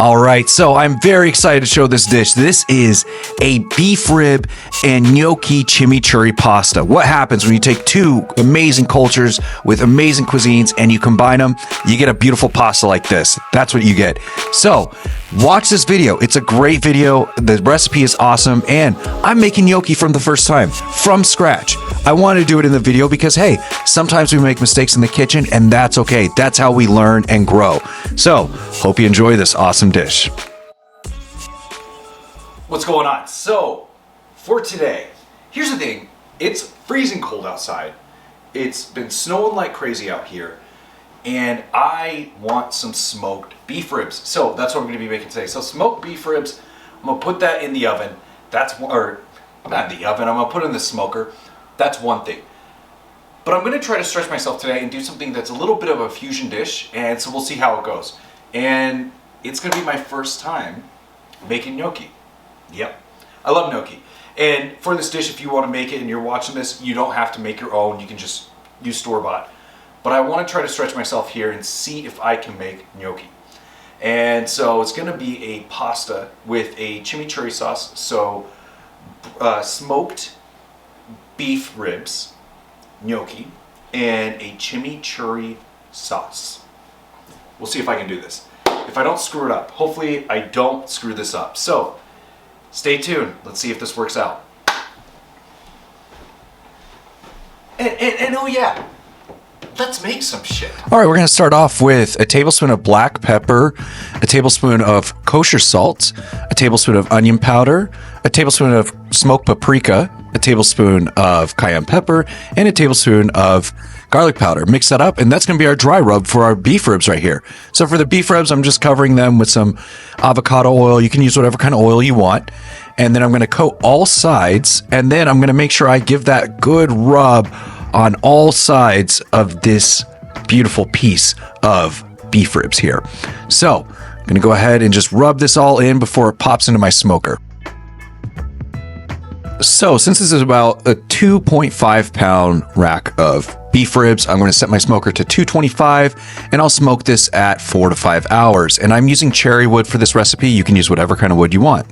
All right, so I'm very excited to show this dish. This is a beef rib and gnocchi chimichurri pasta. What happens when you take two amazing cultures with amazing cuisines and you combine them? You get a beautiful pasta like this. That's what you get. So watch this video. It's a great video. The recipe is awesome, and I'm making gnocchi from the first time, from scratch. I wanted to do it in the video because, hey, sometimes we make mistakes in the kitchen, and that's okay. That's how we learn and grow. So hope you enjoy this awesome dish. What's going on? So for today, here's the thing. It's freezing cold outside. It's been snowing like crazy out here, and I want some smoked beef ribs. So that's what we're gonna be making today. So smoked beef ribs, I'm gonna put that in the oven. Or not in the oven, I'm gonna put it in the smoker. That's one thing. But I'm gonna try to stretch myself today and do something that's a little bit of a fusion dish, and so we'll see how it goes. And it's gonna be my first time making gnocchi. Yep, I love gnocchi. And for this dish, if you wanna make it and you're watching this, you don't have to make your own, you can just use store-bought. But I wanna try to stretch myself here and see if I can make gnocchi. And so it's gonna be a pasta with a chimichurri sauce, so smoked beef ribs, gnocchi, and a chimichurri sauce. We'll see if I can do this. If I don't screw it up, hopefully I don't screw this up. So stay tuned. Let's see if this works out. And oh yeah, let's make some shit. All right, we're going to start off with a tablespoon of black pepper, a tablespoon of kosher salt, a tablespoon of onion powder, a tablespoon of smoked paprika, a tablespoon of cayenne pepper, and a tablespoon of garlic powder. Mix that up, and that's going to be our dry rub for our beef ribs right here. So for the beef ribs, I'm just covering them with some avocado oil. You can use whatever kind of oil you want. And then I'm going to coat all sides, and then I'm going to make sure I give that good rub on all sides of this beautiful piece of beef ribs here. So I'm going to go ahead and just rub this all in before it pops into my smoker. So since this is about a 2.5 pound rack of beef ribs, I'm going to set my smoker to 225, and I'll smoke this at 4 to 5 hours. And I'm using cherry wood for this recipe. You can use whatever kind of wood you want.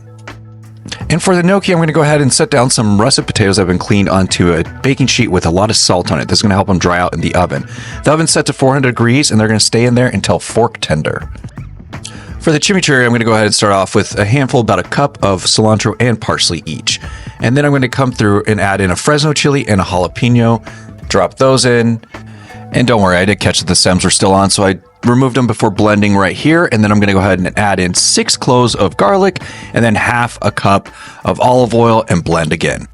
And for the gnocchi, I'm going to go ahead and set down some russet potatoes that have been cleaned onto a baking sheet with a lot of salt on it. This is going to help them dry out in the oven. The oven's set to 400 degrees, and they're going to stay in there until fork tender. For the chimichurri, I'm going to go ahead and start off with a handful, about a cup of cilantro and parsley each. And then I'm going to come through and add in a Fresno chili and a jalapeno. Drop those in. And don't worry, I did catch that the stems were still on, so I removed them before blending right here. And then I'm going to go ahead and add in 6 cloves of garlic and then half a cup of olive oil and blend again.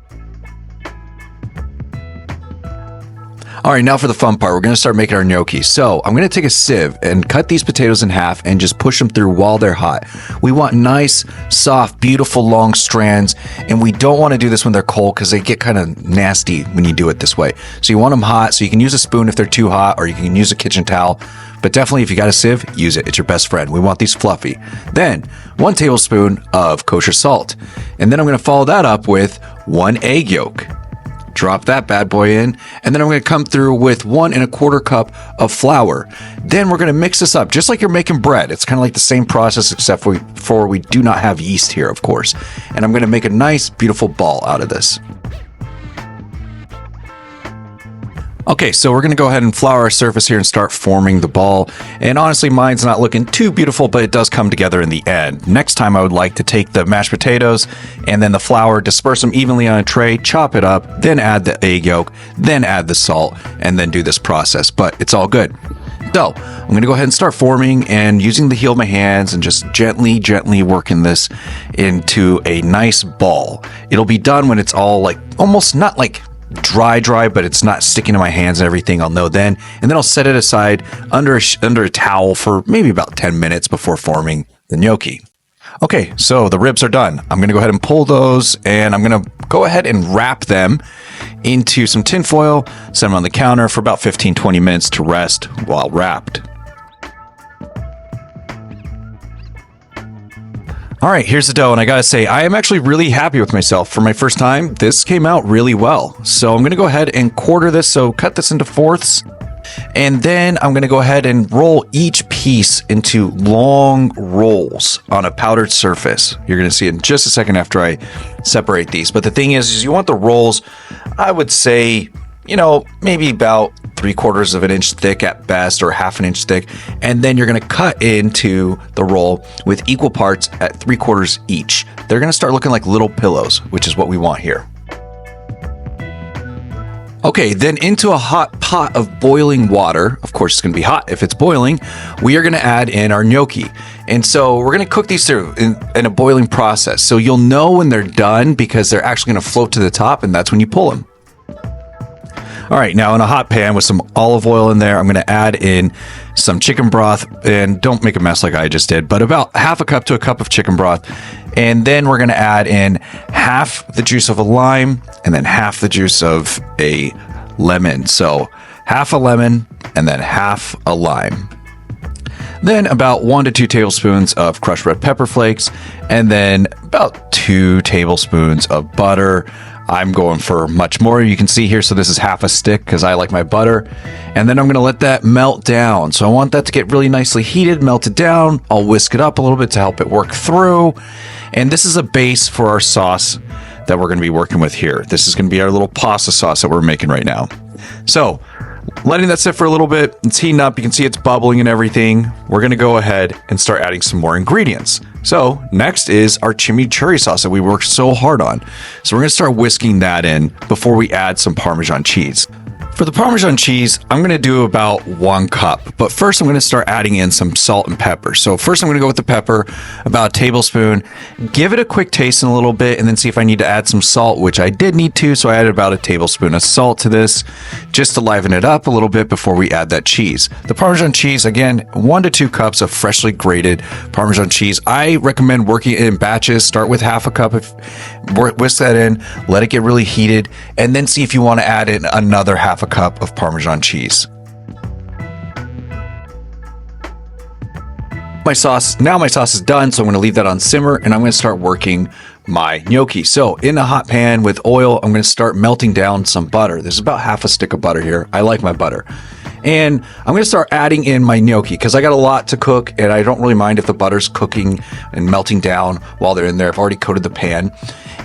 All right, now for the fun part, we're going to start making our gnocchi. So I'm going to take a sieve and cut these potatoes in half and just push them through while they're hot. We want nice, soft, beautiful, long strands, and we don't want to do this when they're cold because they get kind of nasty when you do it this way. So you want them hot, so you can use a spoon if they're too hot, or you can use a kitchen towel. But definitely, if you got a sieve, use it. It's your best friend. We want these fluffy. Then 1 tablespoon of kosher salt. And then I'm going to follow that up with 1 egg yolk. Drop that bad boy in, and then I'm going to come through with 1 1/4 cup of flour. Then we're going to mix this up just like you're making bread. It's kind of like the same process, except for we do not have yeast here, of course. And I'm going to make a nice, beautiful ball out of this. Okay, so we're going to go ahead and flour our surface here and start forming the ball. And honestly, mine's not looking too beautiful, but it does come together in the end. Next time, I would like to take the mashed potatoes and then the flour, disperse them evenly on a tray, chop it up, then add the egg yolk, then add the salt, and then do this process. But it's all good. So I'm going to go ahead and start forming and using the heel of my hands and just gently, gently working this into a nice ball. It'll be done when it's all like, almost not like dry, but it's not sticking to my hands and everything. I'll know then. And then I'll set it aside under a towel for maybe about 10 minutes before forming the gnocchi. Okay, so the ribs are done. I'm going to go ahead and pull those, and I'm going to go ahead and wrap them into some tin foil, set them on the counter for about 15-20 minutes to rest while wrapped. All right, here's the dough, and I gotta say, I am actually really happy with myself. For my first time, this came out really well. So I'm gonna go ahead and quarter this, so cut this into fourths. And then I'm going to go ahead and roll each piece into long rolls on a powdered surface. You're going to see it in just a second after I separate these. But the thing is you want the rolls, I would say, maybe about 3/4 of an inch thick at best, or 1/2 an inch thick. And then you're going to cut into the roll with equal parts at 3/4 each. They're going to start looking like little pillows, which is what we want here. Okay, then into a hot pot of boiling water, of course it's going to be hot if it's boiling, we are going to add in our gnocchi. And so we're going to cook these through in a boiling process. So you'll know when they're done because they're actually going to float to the top, and that's when you pull them. All right, now in a hot pan with some olive oil in there, I'm going to add in some chicken broth, and don't make a mess like I just did, but about 1/2 cup to a cup of chicken broth. And then we're going to add in 1/2 the juice of a lime and then 1/2 the juice of a lemon. So 1/2 a lemon and then 1/2 a lime. Then about 1 to 2 tablespoons of crushed red pepper flakes, and then about 2 tablespoons of butter. I'm going for much more, you can see here. So this is 1/2 a stick because I like my butter. And then I'm going to let that melt down. So I want that to get really nicely heated, melted down. I'll whisk it up a little bit to help it work through. And this is a base for our sauce that we're going to be working with here. This is going to be our little pasta sauce that we're making right now. So letting that sit for a little bit, it's heating up. You can see it's bubbling and everything. We're going to go ahead and start adding some more ingredients. So next is our chimichurri sauce that we worked so hard on. So we're going to start whisking that in before we add some Parmesan cheese. For the Parmesan cheese, I'm going to do about 1 cup, but first I'm going to start adding in some salt and pepper. So first I'm going to go with the pepper, about a tablespoon, give it a quick taste in a little bit, and then see if I need to add some salt, which I did need to. So I added about a tablespoon of salt to this just to liven it up a little bit before we add that cheese. The Parmesan cheese, again, 1 to 2 cups of freshly grated Parmesan cheese. I recommend working it in batches. Start with 1/2 a cup, whisk that in, let it get really heated, and then see if you want to add in another 1/2 a cup of Parmesan cheese. My sauce is done, so I'm going to leave that on simmer, and I'm going to start working my gnocchi. So in a hot pan with oil, I'm going to start melting down some butter. There's about 1/2 a stick of butter here. I like my butter. And I'm going to start adding in my gnocchi because I got a lot to cook, and I don't really mind if the butter's cooking and melting down while they're in there. I've already coated the pan.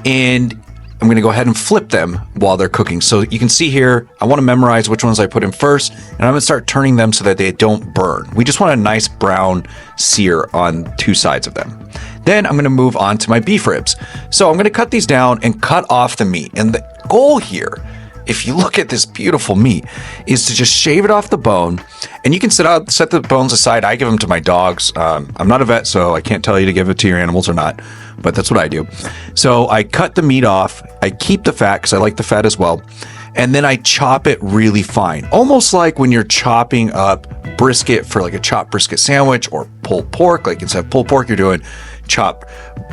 And I'm going to go ahead and flip them while they're cooking. So you can see here, I want to memorize which ones I put in first, and I'm going to start turning them so that they don't burn. We just want a nice brown sear on 2 sides of them. Then I'm going to move on to my beef ribs. So I'm going to cut these down and cut off the meat. And the goal here, if you look at this beautiful meat, is to just shave it off the bone. And you can set the bones aside. I give them to my dogs. I'm not a vet, so I can't tell you to give it to your animals or not, but that's what I do. So I cut the meat off. I keep the fat because I like the fat as well. And then I chop it really fine, almost like when you're chopping up brisket for like a chopped brisket sandwich, or pulled pork. Like instead of pulled pork, you're doing chopped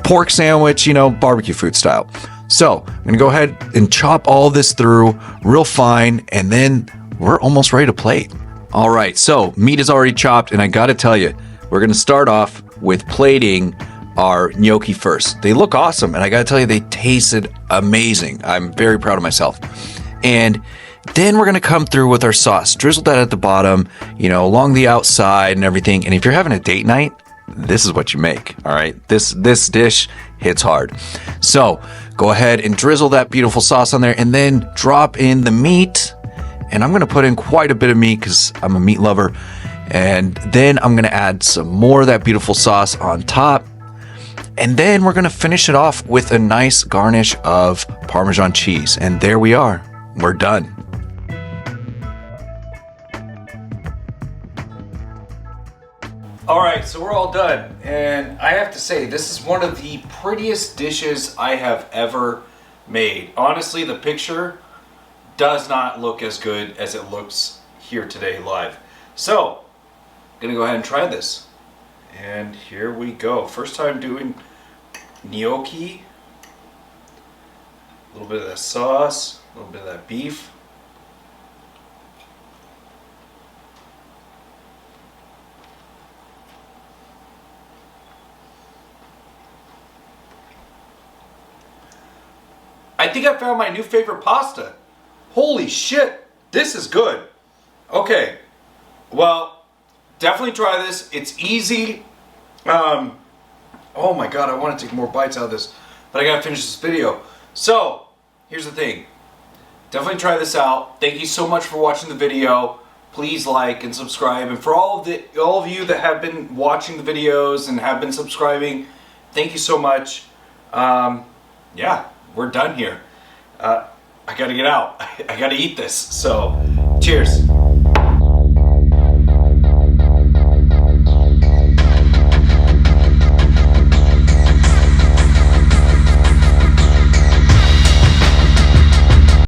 pork sandwich, barbecue food style. So I'm going to go ahead and chop all this through real fine, and then we're almost ready to plate. All right, so meat is already chopped, and I got to tell you, we're going to start off with plating our gnocchi first. They look awesome, and I got to tell you, they tasted amazing. I'm very proud of myself. And then we're going to come through with our sauce, drizzle that at the bottom, along the outside and everything. And if you're having a date night, this is what you make. All right, this dish hits hard. So go ahead and drizzle that beautiful sauce on there, and then drop in the meat. And I'm going to put in quite a bit of meat because I'm a meat lover. And then I'm going to add some more of that beautiful sauce on top. And then we're going to finish it off with a nice garnish of Parmesan cheese. And there we are. We're done. All right, so we're all done. And I have to say, this is one of the prettiest dishes I have ever made. Honestly, the picture does not look as good as it looks here today live. So, I'm gonna go ahead and try this. And here we go. First time doing gnocchi. A little bit of that sauce, a little bit of that beef. I think I found my new favorite pasta. Holy shit, this is good. Okay, Well, definitely try this. It's easy. Oh my god, I want to take more bites out of this, but I gotta finish this video. So, here's the thing. Definitely try this out. Thank you so much for watching the video. Please like and subscribe. And for all of you that have been watching the videos and have been subscribing, thank you so much. Yeah, we're done here. I gotta get out. I gotta eat this. So, cheers.